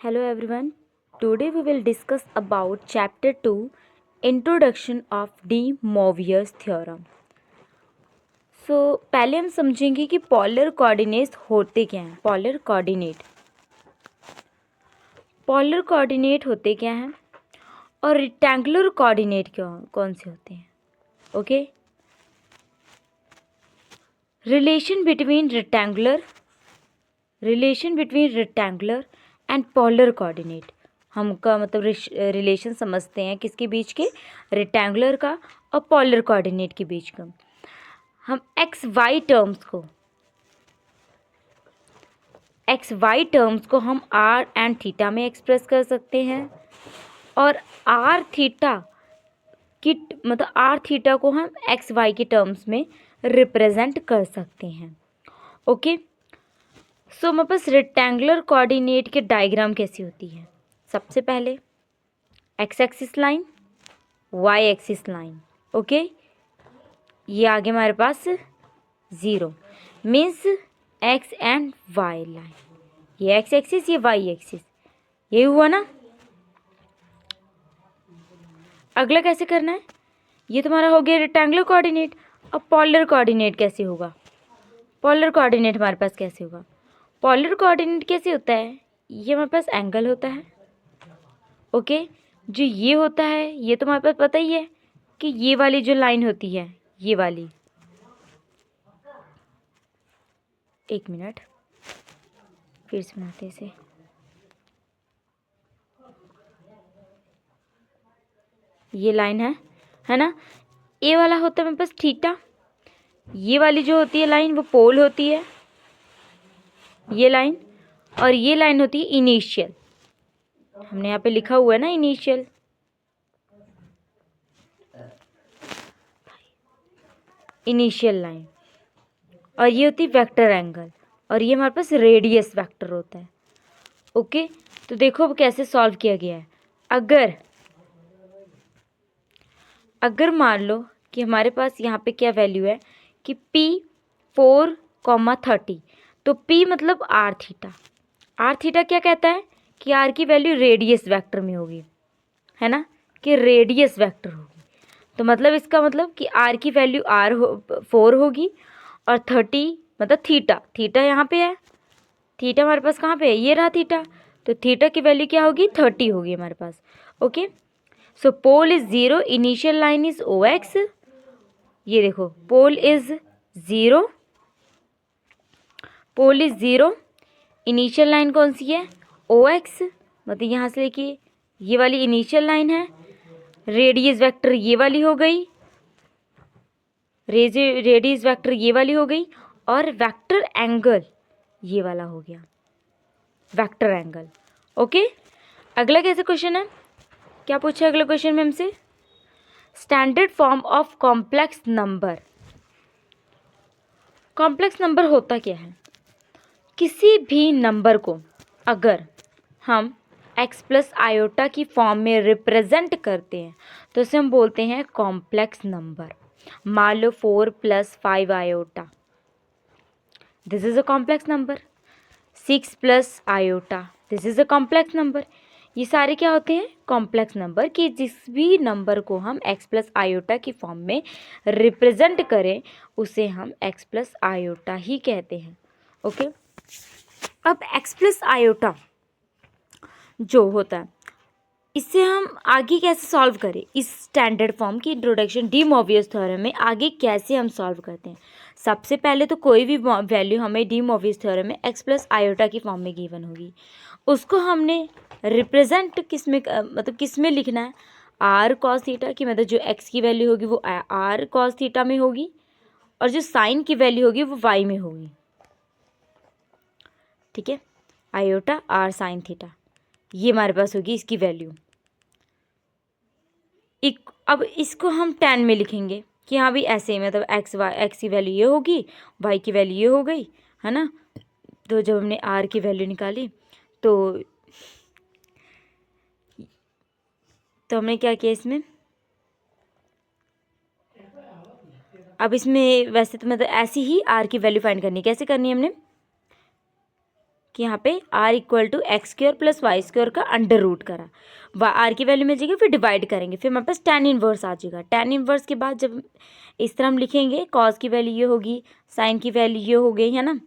Hello everyone. Today we will discuss about chapter 2 Introduction of De Moivre's theorem. पहले हम समझेंगे कि polar coordinates होते क्या हैं। पोलर कोऑर्डिनेट होते क्या हैं और रेक्टेंगुलर कोऑर्डिनेट कौन से होते हैं। Okay, relation between rectangular and polar coordinate, हमका मतलब रिलेशन समझते हैं किसके बीच के, रेक्टेंगुलर का और पोलर कोऑर्डिनेट के बीच का। हम एक्स वाई टर्म्स को हम आर एंड थीटा में एक्सप्रेस कर सकते हैं और आर थीटा को हम एक्स वाई के टर्म्स में रिप्रेजेंट कर सकते हैं। ओके, सो हमारे पास रेक्टेंगुलर कोऑर्डिनेट के डायग्राम कैसी होती है। सबसे पहले X axis line, Y axis line. Okay, ये आगे हमारे पास 0 means X and Y line, ये एक्स एक्सिस ये वाई एक्सिस, ये हुआ ना। अगला कैसे करना है, ये तुम्हारा हो गया रेक्टेंगुलर कोऑर्डिनेट। अब पोलर कोऑर्डिनेट कैसे होगा, पोलर कोऑर्डिनेट हमारे पास कैसे होगा। पोलर कोऑर्डिनेट कैसे होता है, ये हमारे पास एंगल होता है। ओके, जो ये होता है ये तो हमारे पास पता ही है कि ये वाली जो लाइन होती है, ये वाली, एक मिनट फिर से बनाते इसे। ये लाइन है ना, ए वाला होता है मेरे पास थीटा, ये वाली जो होती है लाइन वो पोल होती है, ये लाइन, और ये लाइन होती है इनिशियल। हमने यहाँ पे लिखा हुआ है ना इनिशियल, लाइन, और ये होती है वेक्टर एंगल, और ये हमारे पास रेडियस वेक्टर होता है। ओके, तो देखो अब कैसे सॉल्व किया गया है। अगर मान लो कि हमारे पास यहाँ पे क्या वैल्यू है कि P4,30, तो P मतलब आर थीटा क्या कहता है कि आर की वैल्यू रेडियस वेक्टर में होगी, है ना, कि रेडियस वेक्टर होगी। तो मतलब इसका मतलब कि आर की वैल्यू 4 होगी और 30 मतलब थीटा यहाँ पे है, थीटा हमारे पास कहाँ पे है, ये रहा थीटा, तो थीटा की वैल्यू क्या होगी, 30 होगी हमारे पास। Okay, so pole is 0, initial line is O X. ये देखो पोल इज 0, इनिशियल लाइन कौन सी है, ओ एक्स, मतलब यहाँ से लेके ये वाली इनिशियल लाइन है। रेडियस वेक्टर ये वाली हो गई, रेडियस वेक्टर ये वाली हो गई, और वेक्टर एंगल ये वाला हो गया, वेक्टर एंगल। ओके, अगला कैसे क्वेश्चन है, क्या पूछा अगला क्वेश्चन में हमसे, standard form of complex number. Complex number होता क्या है, किसी भी नंबर को अगर हम x प्लस आयोटा की फॉर्म में रिप्रेजेंट करते हैं तो उसे हम बोलते हैं कॉम्प्लेक्स नंबर। मान लो 4 + 5 iota, this is a complex number. 6 + iota, this is a complex number. ये सारे क्या होते हैं, कॉम्प्लेक्स नंबर, कि जिस भी नंबर को हम x प्लस आयोटा की फॉर्म में रिप्रेजेंट करें उसे हम x प्लस आयोटा ही कहते हैं। ओके, अब x प्लस आयोटा जो होता है इससे हम आगे कैसे सॉल्व करें, इस स्टैंडर्ड फॉर्म की इंट्रोडक्शन डी मोवियस थ्योरम में आगे कैसे हम सॉल्व करते हैं। सबसे पहले तो कोई भी वैल्यू हमें डी मोवियस थ्योरम में x प्लस आयोटा की फॉर्म में गिवन होगी, उसको हमने रिप्रेजेंट किस में लिखना है, आर कॉस थीटा की, मतलब जो x की वैल्यू होगी वो आर कॉस थीटा में होगी और जो साइन की वैल्यू होगी वो y में होगी। ठीक है, आयोटा आर साइन थीटा, ये हमारे पास होगी इसकी वैल्यू। अब इसको हम 10 में लिखेंगे कि हाँ भाई ऐसे, मतलब एक्स की वैल्यू ये होगी, वाई की वैल्यू ये हो गई, है ना। तो जब हमने आर की वैल्यू निकाली तो हमने क्या किया इसमें, अब इसमें वैसे तो मतलब ऐसी ही आर की वैल्यू फाइंड करनी, कैसे करनी है हमने, कि यहाँ पे R equal to X square plus Y square का अंडर रूट करा, आर की वैल्यू मिल जाएगी, फिर डिवाइड करेंगे, फिर हमारे पास tan इनवर्स आ जाएगा। tan इनवर्स के बाद जब इस तरह हम लिखेंगे, कॉस की वैल्यू ये होगी, साइन की वैल्यू ये हो गई है ना,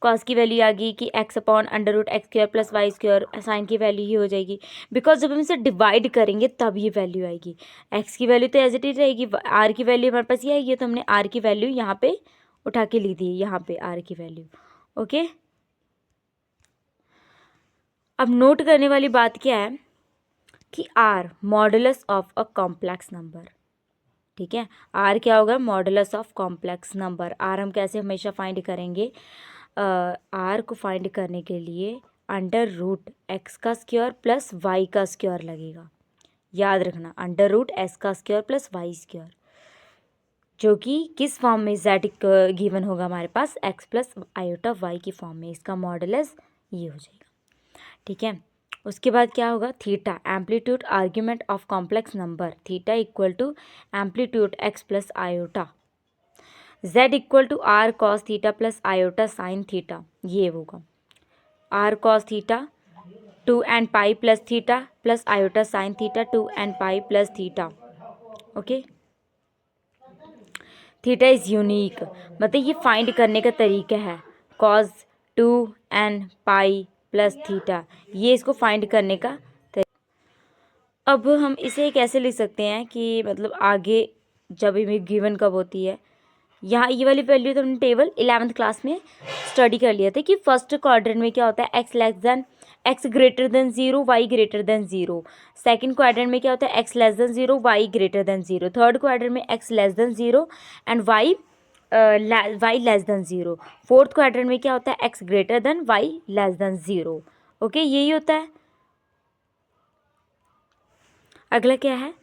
कॉस की वैल्यू आ गई कि X upon under root X square plus Y square, sine की वैल्यू ही हो जाएगी, बिकॉज जब हम इसे डिवाइड करेंगे तब ये वैल्यू आएगी। एक्स की वैल्यू तो एज इट इज रहेगी, आर की वैल्यू हमारे पास ये आएगी, तो हमने आर की वैल्यू यहाँ पे उठा के ली थी, यहाँ पे आर की वैल्यू। ओके, अब नोट करने वाली बात क्या है कि R modulus of a complex number, ठीक है, आर क्या होगा, modulus of complex number. R हम कैसे हमेशा फाइंड करेंगे, आर को फाइंड करने के लिए अंडर रूट एक्स का स्क्वायर प्लस वाई का स्क्वायर लगेगा, याद रखना, अंडर रूट एक्स का स्क्वायर प्लस वाई स्क्वायर, जो कि किस फॉर्म में, जेड गिवन होगा हमारे पास एक्स प्लस आयोटा वाई की फॉर्म में, इसका मॉडुलस ये हो जाएगा, ठीक है। उसके बाद क्या होगा, theta amplitude argument of complex number, theta equal to amplitude X plus iota, z equal to R cos theta plus iota sine theta, ये होगा R cos theta 2n pi plus theta plus iota sine theta 2n pi plus theta. Okay, theta is unique, मतलब ये find करने का तरीका है, cos 2n pi plus theta, ये इसको फाइंड करने का तरीका। अब हम इसे कैसे लिख सकते हैं कि मतलब आगे जब इमेज गिवन कब होती है, यहाँ ये वाली वैल्यू तो हमने टेबल 11th क्लास में स्टडी कर लिया था कि फर्स्ट क्वाड्रेंट में क्या होता है, X greater than 0 Y greater than 0, second quadrant में क्या होता है, X less than 0 Y greater than 0, third quadrant में X less than 0 and Y less than 0, fourth quadrant में क्या होता है, X greater than Y less than 0। Okay, यही होता है। अगला क्या है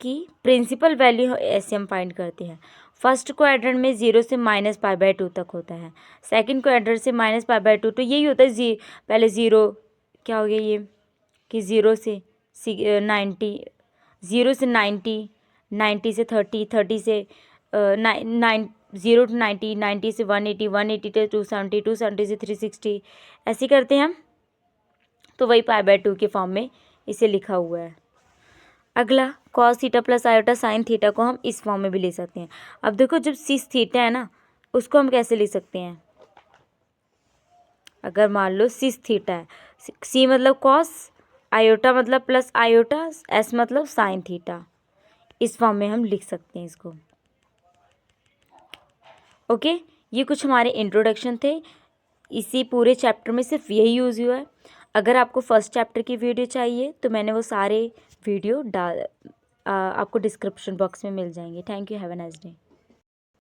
कि प्रिंसिपल वैल्यू ऐसे हम फाइंड करते हैं, फर्स्ट क्वाड्रेंट में 0 से -π/2 तक होता है, सेकंड क्वाड्रेंट से -π/2, तो यही होता है पहले 0 क्या हो गया ये कि 0 से 90, 0 से 90, 90 से 30, 30 से 0 to 90, 90 से 180, 180 से 270, 270 से 360, ऐसे करते हैं हम, तो वही π/2 के फॉर्म में इसे लिखा हुआ है। अगला cos theta plus iota sine theta को हम इस फॉर्म में भी ले सकते हैं। अब देखो जब सिस थीटा है ना, उसको हम कैसे ले सकते हैं, अगर मान लो सिस थीटा है, सी मतलब कॉस, आयोटा मतलब प्लस आयोटा, एस मतलब साइन थीटा, इस फॉर्म में हम लिख सकते हैं इसको। ओके, ये कुछ हमारे इंट्रोडक्शन थे, इसी पूरे चैप्टर में सिर्फ यही यूज़ हुआ है। अगर आपको फर्स्ट चैप्टर की वीडियो चाहिए तो मैंने वो सारे वीडियो आपको डिस्क्रिप्शन बॉक्स में मिल जाएंगे। Thank you, have a nice day.